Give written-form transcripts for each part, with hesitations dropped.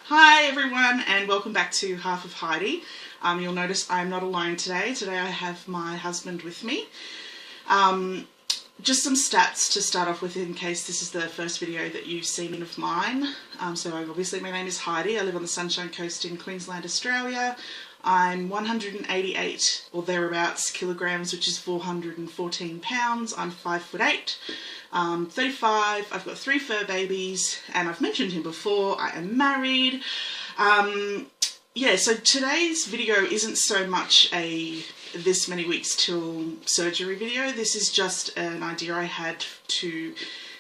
Hi everyone, and welcome back to Half of Heidi. You'll notice I'm not alone today. Today I have my husband with me. Just some stats to start off with in case this is the first video that you've seen of mine. So obviously my name is Heidi. I live on the Sunshine Coast in Queensland, Australia. I'm 188 or thereabouts kilograms, which is 414 pounds. I'm 5'8". 35, I've got 3 fur babies, and I've mentioned him before, I am married. Yeah, so today's video isn't so much a this many weeks till surgery video. This is just an idea I had to,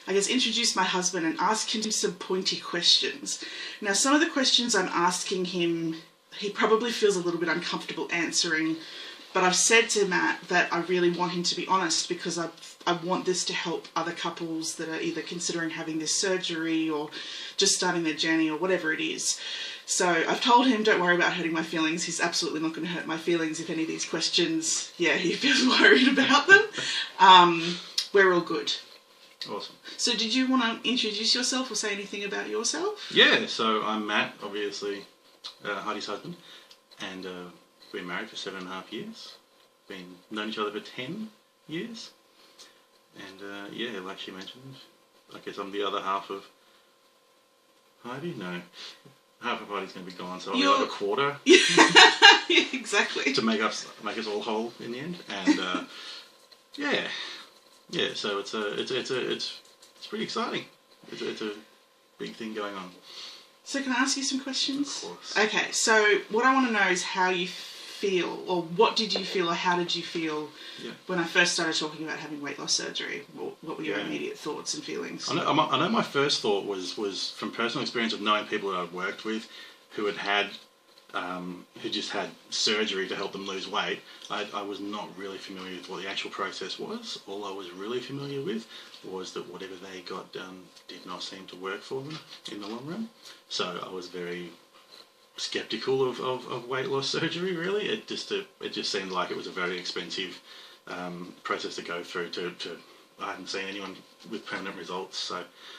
I guess, introduce my husband and ask him some pointy questions. Now, some of the questions I'm asking him, he probably feels a little bit uncomfortable answering, but I've said to Matt that I really want him to be honest because I want this to help other couples that are either considering having this surgery or just starting their journey or whatever it is. So I've told him, don't worry about hurting my feelings. He's absolutely not going to hurt my feelings if any of these questions, yeah, he feels worried about them. We're all good. Awesome. So did you want to introduce yourself or say anything about yourself? Yeah, so I'm Matt, obviously Heidi's husband, and we've been married for 7.5 years. Been known each other for 10 years. And yeah, like she mentioned, I guess I'm the other half of Heidi. No, half of Heidi's going to be gone, so I'll be like a quarter. Yeah, exactly. To make us all whole in the end. And yeah. So it's pretty exciting. It's a big thing going on. So can I ask you some questions? Of course. Okay, so what I want to know is how you feel, or what did you feel, or how did you feel when I first started talking about having weight loss surgery? What were your immediate thoughts and feelings? I know my first thought was from personal experience of knowing people that I'd worked with who who just had surgery to help them lose weight. I was not really familiar with what the actual process was. All I was really familiar with was that whatever they got done did not seem to work for them in the long run. So I was very skeptical of weight loss surgery, really. It just seemed like it was a very expensive process to go through. I hadn't seen anyone with permanent results,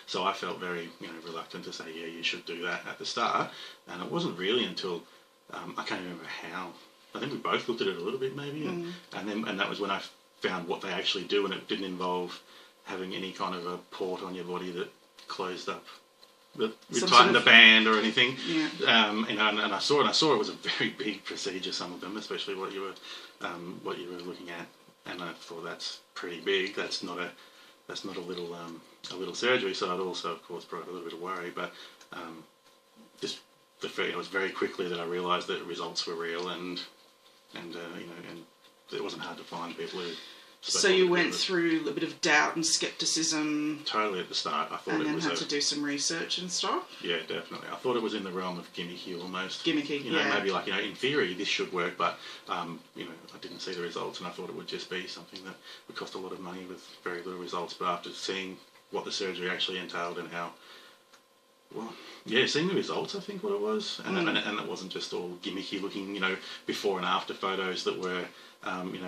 so I felt very reluctant to say, yeah, you should do that at the start. And it wasn't really until I can't remember how. I think we both looked at it a little bit maybe, and that was when I found what they actually do, and it didn't involve having any kind of a port on your body that closed up, that tightened the band or anything. Yeah. And I saw it was a very big procedure. Some of them, especially what you were looking at, and I thought that's pretty big. That's not a little surgery. So it also, of course, brought a little bit of worry. But it was very quickly that I realised that results were real, and it wasn't hard to find people who. So you went through a bit of doubt and scepticism. Totally at the start, I thought and it was. And then had to do some research and stuff. Yeah, definitely. I thought it was in the realm of gimmicky almost. Gimmicky, maybe like in theory this should work, but I didn't see the results, and I thought it would just be something that would cost a lot of money with very little results. But after seeing what the surgery actually entailed and how. Well, yeah, seeing the results, I think what it was, and it wasn't just all gimmicky looking, before and after photos that were,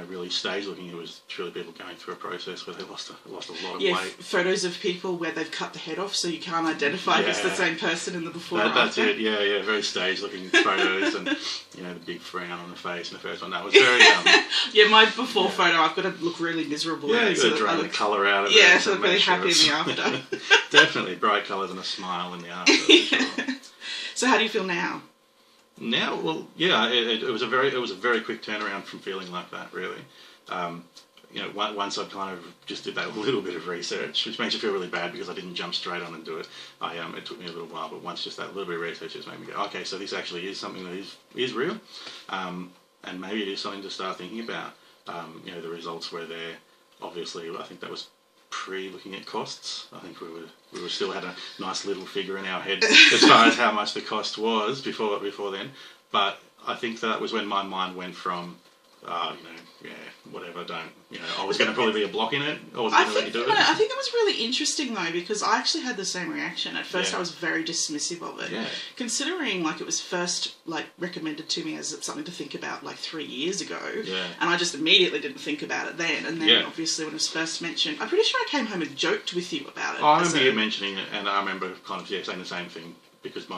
really stage looking. It was truly people going through a process where they lost a lot of weight. Photos of people where they've cut the head off, so you can't identify if it's the same person in the before. That's it. Yeah, very stage looking photos, and the big frown on the face in the first one. That was very. Yeah, my before photo, I've got to look really miserable. Yeah, you've got to drain the colour out of it. Yeah, so I'm really happy in the after. Definitely bright colours and a smile in the after. Sure. So how do you feel now? Now, well, yeah, it was a very quick turnaround from feeling like that, really. Once I kind of just did that little bit of research, which makes you feel really bad because I didn't jump straight on and do it. It took me a little while, but once just that little bit of research just made me go, okay, so this actually is something that is real, and maybe it is something to start thinking about. The results were there. Obviously, I think that was pre-looking at costs. I think we were still had a nice little figure in our head as far as how much the cost was before then. But I think that was when my mind went from, whatever, I was going to probably be a block in it. I wasn't going to let you do it. I think it was really interesting though, because I actually had the same reaction. At first I was very dismissive of it. Yeah. Considering it was first recommended to me as something to think about 3 years ago. Yeah. And I just immediately didn't think about it then. And then obviously when it was first mentioned, I'm pretty sure I came home and joked with you about it. I remember you mentioning it, and I remember kind of saying the same thing, because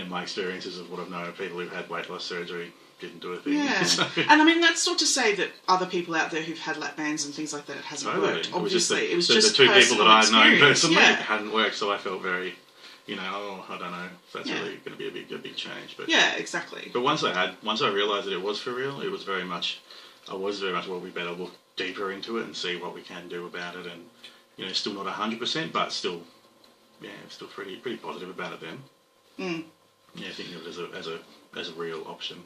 my experiences of what I've known of people who've had weight loss surgery didn't do a thing. Yeah. So, And I mean, that's not to say that other people out there who've had lap bands and things like that, it hasn't worked. Obviously, it was just the two people that I've known experience. personally Yeah. it hadn't worked, so I felt very, I don't know if that's really going to be a big change. But yeah, exactly. But once I realised that it was for real, it was very much, well, we better look deeper into it and see what we can do about it, and still not 100%, but still, still pretty positive about it then. Yeah, thinking of it as a real option.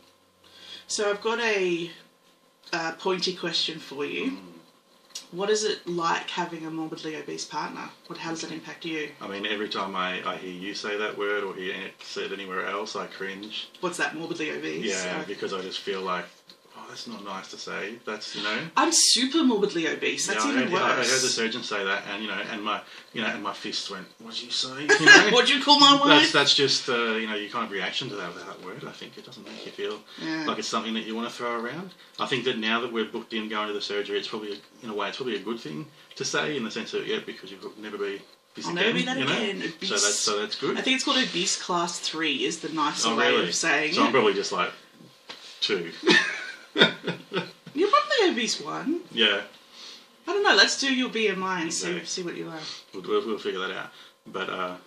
So I've got a pointy question for you. What is it like having a morbidly obese partner? How does that impact you? I mean, every time I hear you say that word or hear it said anywhere else, I cringe. What's that, morbidly obese? Yeah, because I just feel like, that's not nice to say. That's, I'm super morbidly obese. That's even worse. I heard the surgeon say that, and and my fists went, "What did you say?" What'd you call my wife? That's just your kind of reaction to that word. I think it doesn't make you feel like it's something that you want to throw around. I think that now that we're booked in going to the surgery, it's probably a good thing to say in the sense that because you'll never be. I'll never be that again. Obese. So that's good. I think it's called obese class 3 is the nicer way of saying So I'm probably just like 2. You're probably obese 1. Yeah. I don't know. Let's do your BMI and see what you are. We'll figure that out. But what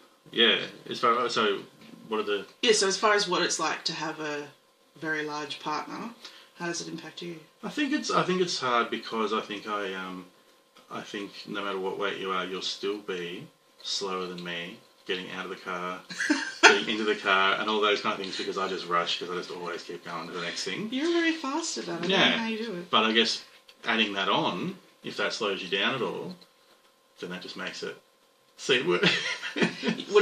are the? Yeah. So as far as what it's like to have a very large partner, how does it impact you? I think it's hard because I think no matter what weight you are, you'll still be slower than me getting out of the car, getting into the car, and all those kind of things because I just rush because I just always keep going to the next thing. You're very fast at that. I don't know how you do it. But I guess adding that on, if that slows you down at all, then that just makes it. See, what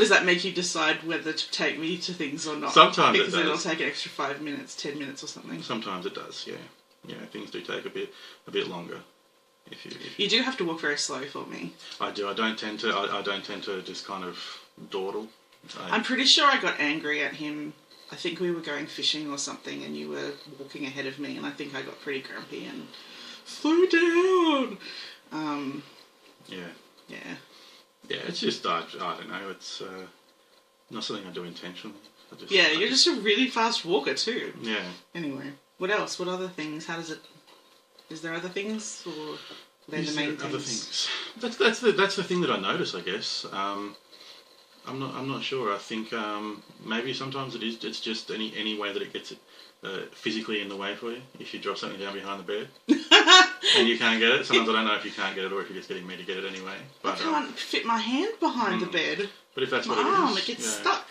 does that make you decide whether to take me to things or not? Sometimes because it does. It'll take an extra 5 minutes, 10 minutes or something. Sometimes it does, yeah. Yeah, things do take a bit longer. If you do have to walk very slow for me. I do. I don't tend to just kind of dawdle. I'm pretty sure I got angry at him. I think we were going fishing or something, and you were walking ahead of me, and I think I got pretty grumpy and slow down. Yeah. Yeah. Yeah. It's just I don't know. It's not something I do intentionally. You're just a really fast walker too. Yeah. Anyway, what else? What other things? How does it? Is there other things, or they're the main things? Other things. That's the thing that I notice, I guess. I'm not sure. I think maybe sometimes it's just any way that it gets physically in the way for you. If you drop something down behind the bed and you can't get it, sometimes I don't know if you can't get it or if you're just getting me to get it anyway. But, I can't fit my hand behind the bed. But if that's my what arm, it is, it gets stuck.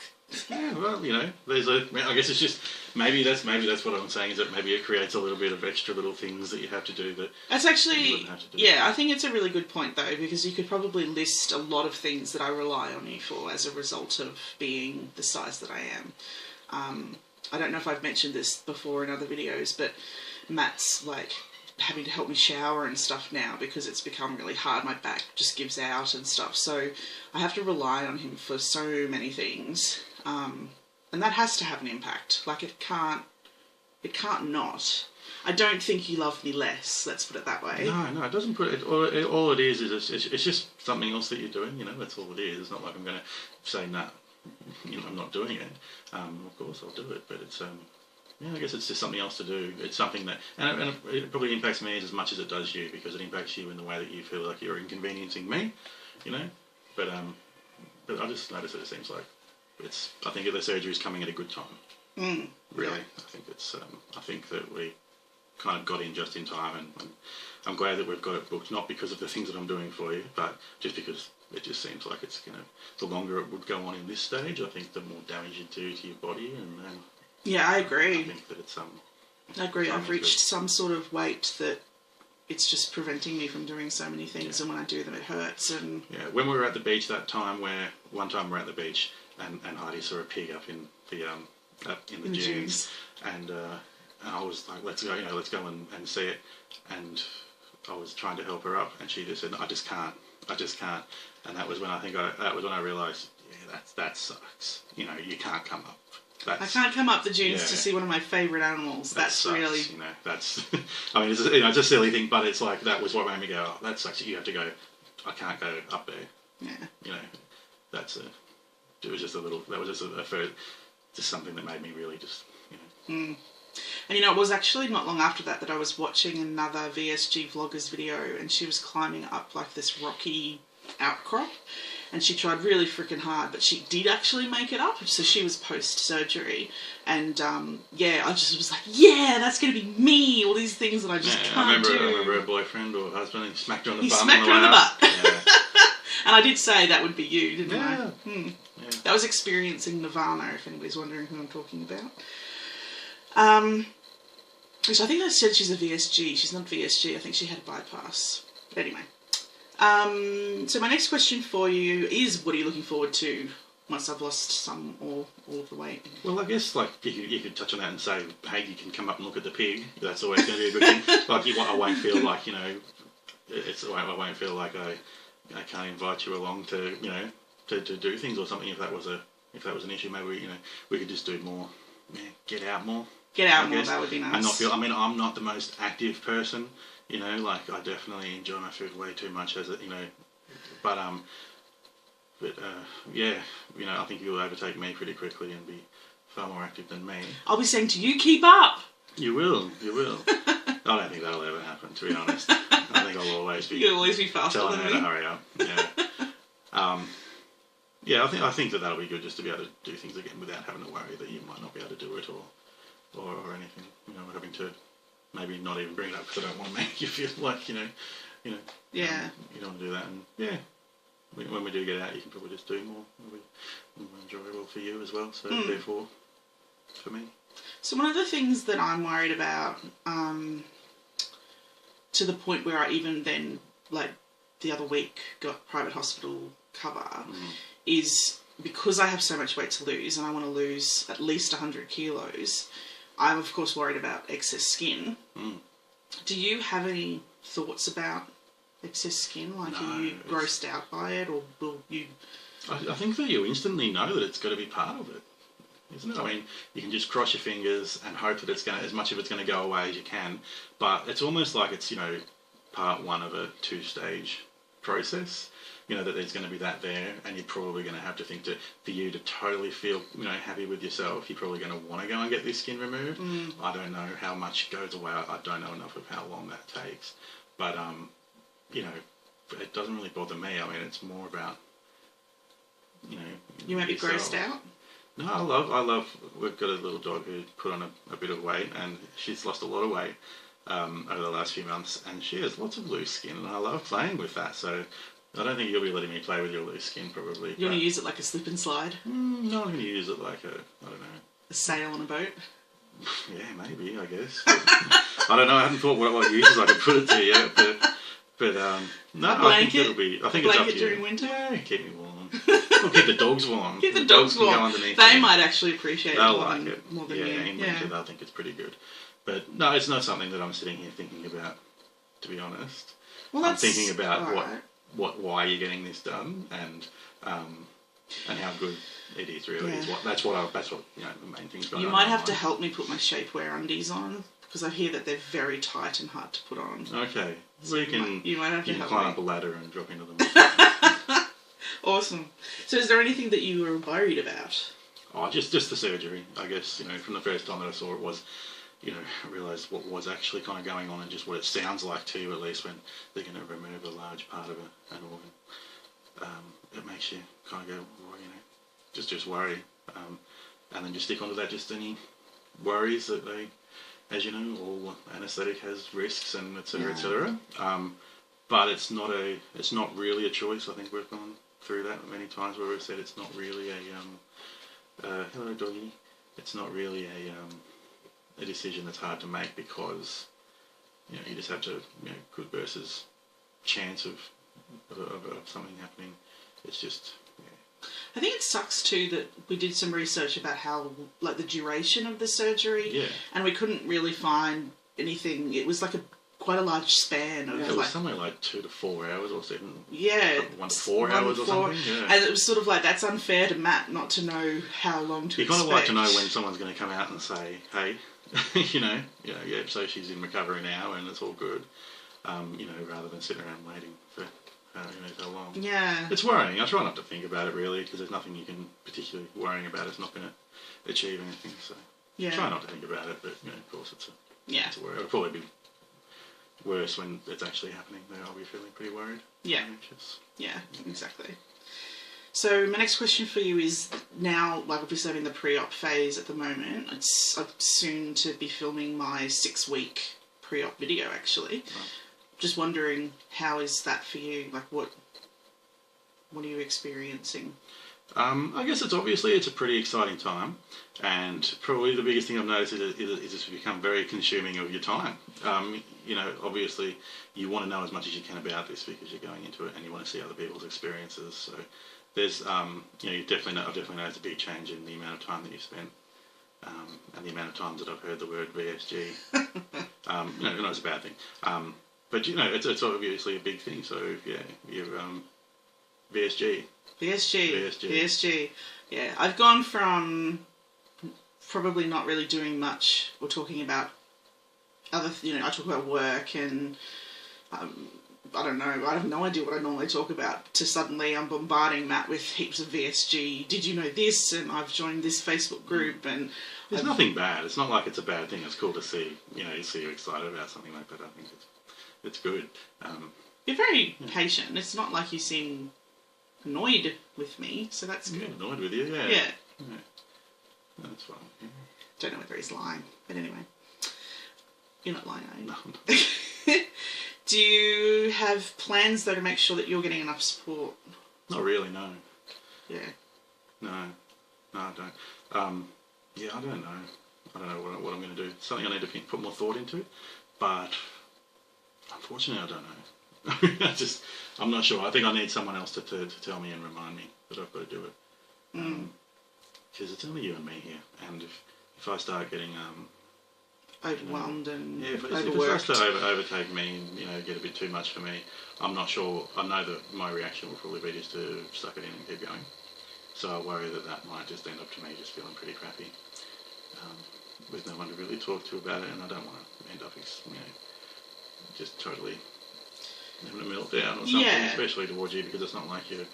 Yeah, well, there's I guess it's just maybe that's what I'm saying is that maybe it creates a little bit of extra little things that you have to do that. That's actually you wouldn't have to do. Yeah, I think it's a really good point though, because you could probably list a lot of things that I rely on you for as a result of being the size that I am. I don't know if I've mentioned this before in other videos, but Matt's like having to help me shower and stuff now because it's become really hard. My back just gives out and stuff, so I have to rely on him for so many things. And that has to have an impact. Like it can't not. I don't think you love me less. Let's put it that way. No, it doesn't put it. All it is it's just something else that you're doing. That's all it is. It's not like I'm going to say no. I'm not doing it. Of course I'll do it, but it's I guess it's just something else to do. It's something that and it probably impacts me as much as it does you because it impacts you in the way that you feel like you're inconveniencing me. But I just notice that it seems like. I think the surgery is coming at a good time. Really, I think it's. I think that we kind of got in just in time, and I'm glad that we've got it booked. Not because of the things that I'm doing for you, but just because it just seems like it's the longer it would go on in this stage, I think the more damage you do to your body, and yeah, I agree. I think that it's I agree. I've reached some sort of weight that. It's just preventing me from doing so many things, and when I do them, it hurts. And yeah, when we were at the beach one time we're at the beach, and Heidi saw a pig up in the dunes, and I was like, let's go and see it, and I was trying to help her up, and she just said, I just can't, and that was when I realised, yeah, that sucks. You can't come up. I can't come up the dunes to see one of my favourite animals. That's sucks, really... that's... I mean, it's a silly thing, but it's like, that was what made me go, oh, that sucks. You have to go, I can't go up there. Yeah. It was just a little... That was just a first... just something that made me really just, you know. And it was actually not long after that I was watching another VSG vlogger's video, and she was climbing up like this rocky outcrop, and she tried really freaking hard, but she did actually make it up. So she was post-surgery, and I just was like, yeah, that's going to be me, all these things that I just can't do. I remember her boyfriend or husband, he smacked her on the bum. He smacked her on the butt. Yeah. And I did say that would be you, didn't I? Yeah. That was experiencing nirvana, if anybody's wondering who I'm talking about. So I think I said she's a VSG. She's not VSG. I think she had a bypass. But anyway. So my next question for you is, what are you looking forward to once I've lost some or all of the weight? Well, I guess like you could touch on that and say, hey, you can come up and look at the pig. That's always going to be a good thing. Like I won't feel like, you know, I won't feel like I can't invite you along to, you know, to do things or something. If that was an issue, maybe, you know, we could just do more. Yeah, get out more. Get out more, that would be nice. And not feel, I mean, I'm not the most active person, you know, like I definitely enjoy my food way too much as it, you know, but yeah, you know, I think you'll overtake me pretty quickly and be far more active than me. I'll be saying to you, keep up. You will. I don't think that'll ever happen, to be honest. I think I'll always be. You'll always be faster telling than her me. to hurry up. Yeah. Yeah, I think that'll be good, just to be able to do things again without having to worry that you might not be able to do it or anything. You know, having to maybe not even bring it up because I don't want to make you feel like you know. Yeah. You don't want to do that, and yeah. When we do get out, you can probably just do more. It'll be more enjoyable for you as well. So therefore, for me. So one of the things that I'm worried about, to the point where I even then, like the other week, got private hospital cover, is because I have so much weight to lose and I want to lose at least 100 kilos, I'm of course worried about excess skin. Do you have any thoughts about excess skin? Like, No, are you grossed out by it, or will you... I think that you instantly know that it's got to be part of it, isn't it? I mean, you can just cross your fingers and hope that it's going to, as much of it's going to go away as you can, but it's almost like it's, you know, part one of a two-stage process. You know, that there's going to be that there, and you're probably going to have to think that for you to totally feel, you know, happy with yourself, you're probably going to want to go and get this skin removed. I don't know how much goes away. I don't know enough of how long that takes. But, you know, it doesn't really bother me. I mean, it's more about, you know... You might be grossed out? No, I love... We've got a little dog who put on a bit of weight, and she's lost a lot of weight over the last few months, and she has lots of loose skin, and I love playing with that, so... I don't think you'll be letting me play with your loose skin, probably. You want to use it like a slip and slide? No, I'm going to use it like I don't know. A sail on a boat? Yeah, maybe, I guess. I don't know, I haven't thought what uses I could put it to yet, but no, I think it'll be... I think it's up to you. During winter? Yeah, keep me warm. Or keep the dogs warm. Keep the dogs warm. Can go underneath they might actually appreciate They'll it like it. More than yeah, you. In winter they'll think it's pretty good. But no, it's not something that I'm sitting here thinking about, to be honest. Well, I'm thinking about right. why you're getting this done, and how good it is really. Yeah. That's what you know, the main thing's going on. You might have to help me put my shapewear undies on, because I hear that they're very tight and hard to put on. Okay, so you might have to help climb me. up a ladder and drop into them. Awesome. So is there anything that you were worried about? Oh, just the surgery, I guess. You know, from the first time that I saw it was, you know, I realised what was actually kind of going on, and just what it sounds like to you, at least, when they're going to remove a large part of an organ. It makes you kind of go, well, you know, just worry. And then just stick onto that, just any worries that they, as you know, all anaesthetic has risks and et cetera, et cetera. But it's not really a choice. I think we've gone through that many times where we've said it's not really hello doggy, it's not really a decision that's hard to make, because you know, you just have to, you know, good versus chance of something happening. It's just, yeah. I think it sucks too that we did some research about how, like, the duration of the surgery, and we couldn't really find anything. It was like quite a large span of, it was somewhere like 2 to 4 hours or something. 1 to 4 hours or something. Yeah. And it was sort of like, that's unfair to Matt not to know how long to expect. You kind of like to know when someone's going to come out and say, hey, you know, so she's in recovery now and it's all good, you know, rather than sitting around waiting for how long. Yeah. It's worrying. I try not to think about it really, because there's nothing you can particularly worrying about. It's not going to achieve anything. So Yeah. try not to think about it. But of course, it's a worry. It'll probably be worse when it's actually happening. Then I'll be feeling pretty worried. Yeah. Anxious. Yeah. Exactly. So my next question for you is now, like obviously I'm in the pre-op phase at the moment. I'm soon to be filming my 6-week pre-op video actually. Right. Just wondering, how is that for you? Like what are you experiencing? I guess it's a pretty exciting time, and probably the biggest thing I've noticed is it's become very consuming of your time. Obviously you want to know as much as you can about this because you're going into it and you want to see other people's experiences. So there's, I've definitely noticed a big change in the amount of time that you've spent, and the amount of times that I've heard the word VSG. Not as a bad thing, but it's obviously a big thing. So yeah, you're VSG. VSG. Yeah, I've gone from probably not really doing much or talking about other, I talk about work and I don't know, I have no idea what I normally talk about, to suddenly I'm bombarding Matt with heaps of VSG. Did you know this? And I've joined this Facebook group, and there's nothing bad. It's not like it's a bad thing. It's cool to see, you see you excited about something like that. I think it's good. You're very patient. It's not like you seem annoyed with me, so that's good. Yeah, annoyed with you, yeah. Yeah. That's fine. Yeah. Don't know whether he's lying, but anyway. You're not lying, are you? No, I'm not. Do you have plans, though, to make sure that you're getting enough support? Not really, no. Yeah. No, I don't. Yeah, I don't know. I don't know what I'm going to do. It's something I need to put more thought into, but unfortunately I don't know. I'm not sure. I think I need someone else to tell me and remind me that I've got to do it. Because it's only you and me here, and if I start getting overwhelmed and if overworked. it starts to overtake me and get a bit too much for me, I'm not sure. I know that my reaction will probably be just to suck it in and keep going. So I worry that might just end up to me just feeling pretty crappy, with no one to really talk to about it, and I don't want to end up just totally having a meltdown or something, especially towards you, because it's not like I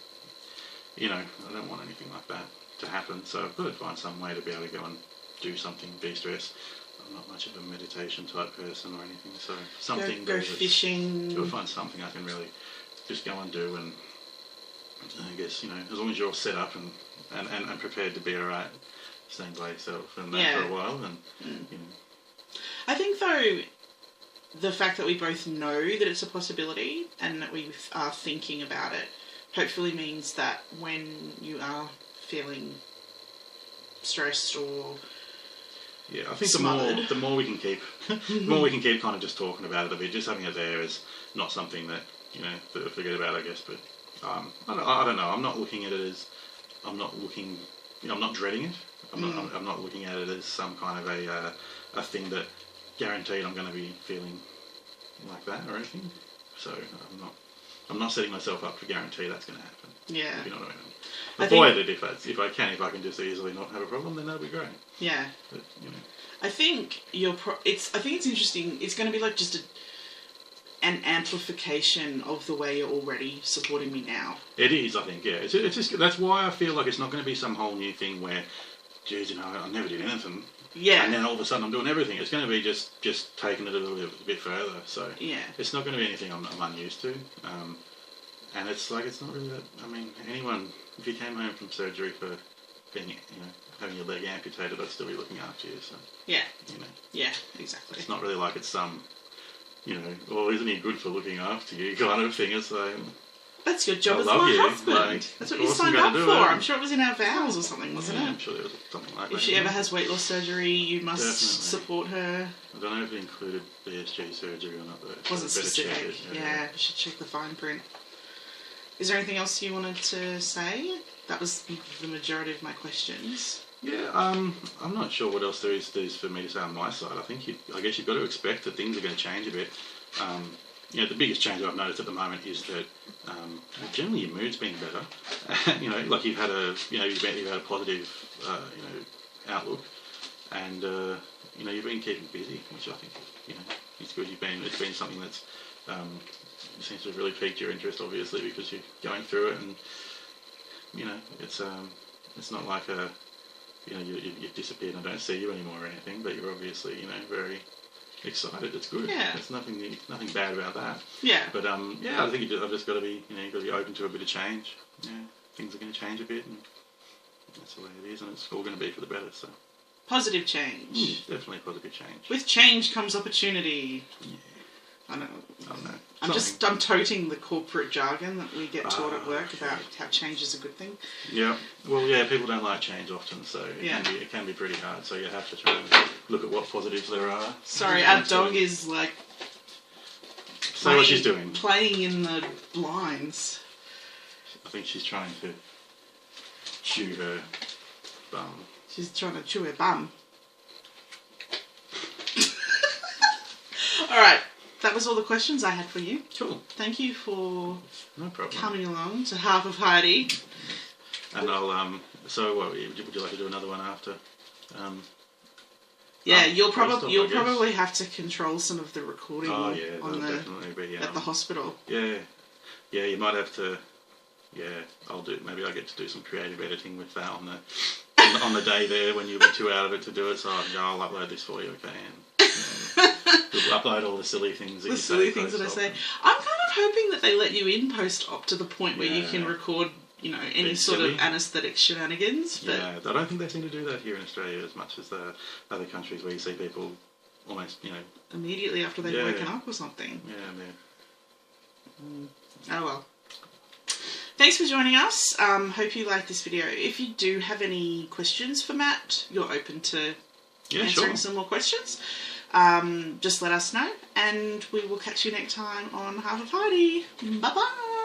don't want anything like that to happen. So I've got to find some way to be able to go and do something, de-stress. I'm not much of a meditation type person or anything, so something. Go fishing. Go find something I can really just go and do, and I guess as long as you're all set up and prepared to be alright, staying by yourself and that for a while, and I think though, the fact that we both know that it's a possibility and that we are thinking about it, hopefully means that when you are feeling stressed or I think smothered. the more we can keep kind of just talking about it a bit, just having it there is not something that forget about, I guess. But I don't know. I'm not looking at it as I'm not dreading it. I'm not looking at it as some kind of a thing that guaranteed I'm going to be feeling like that or anything. So I'm not setting myself up to guarantee that's going to happen. Yeah. If you know what I mean. Avoid it if I can just easily not have a problem, then that'll be great. Yeah. But, I think it's interesting. It's going to be like just an amplification of the way you're already supporting me now. It is, I think. Yeah. It's just that's why I feel like it's not going to be some whole new thing where, geez, I never did anything. Yeah. And then all of a sudden I'm doing everything. It's going to be just taking it a little bit further. So it's not going to be anything I'm unused to. And it's like, it's not really that, anyone, if you came home from surgery for being, having your leg amputated, I'd still be looking after you, so. Yeah. Yeah, exactly. It's not really like it's some, well, isn't he good for looking after you kind of thing. It's like, that's your job as my husband. That's what you signed up for. I'm sure it was in our vows or something, wasn't it? I'm sure there was something like that. If she ever has weight loss surgery, you must support her. I don't know if it included VSG surgery or not, though. It wasn't specific. Yeah, you should check the fine print. Is there anything else you wanted to say? That was the majority of my questions. Yeah, I'm not sure what else there is for me to say on my side. I guess you've got to expect that things are going to change a bit. The biggest change I've noticed at the moment is that generally your mood's been better. Like you've had a positive outlook, and you've been keeping busy, which I think is good. It's been something that's seems to have really piqued your interest, obviously, because you're going through it, and you know, it's not like you've disappeared and I don't see you anymore or anything, but you're obviously, you know, very excited. It's good. Yeah. There's nothing bad about that. Yeah. But yeah, I think I've just got to be, you know, you've got to be open to a bit of change. Yeah, things are going to change a bit, and that's the way it is, and it's all going to be for the better. So positive change. Definitely positive change. With change comes opportunity. Yeah. I know. I know. I'm toting the corporate jargon that we get taught at work about how change is a good thing. Yeah. Well, yeah, people don't like change often, so it can be pretty hard. So you have to try and look at what positives there are. Sorry, our dog is like. So what she's doing? Playing in the blinds. I think she's trying to chew her bum. She's trying to chew her bum. All right. That was all the questions I had for you. Cool. Thank you for coming along to Half of Heidi. And I'll so what would you like to do another one after? Yeah, you'll probably have to control some of the recording. Oh yeah, that'll definitely be at the hospital. Yeah, you might have to. Yeah, I'll do. Maybe I get to do some creative editing with that on the day there when you'll be too out of it to do it. So I'll upload this for you, okay? We'll upload all the silly things that I say. I'm kind of hoping that they let you in post-op to the point where you can record, you know, any sort of anaesthetic shenanigans. But yeah, I don't think they seem to do that here in Australia as much as the other countries where you see people almost, you know, immediately after they've woken up or something. Yeah. Oh well. Thanks for joining us. Hope you liked this video. If you do have any questions for Matt, you're open to answering some more questions. Just let us know, and we will catch you next time on Half of Heidi. Bye bye.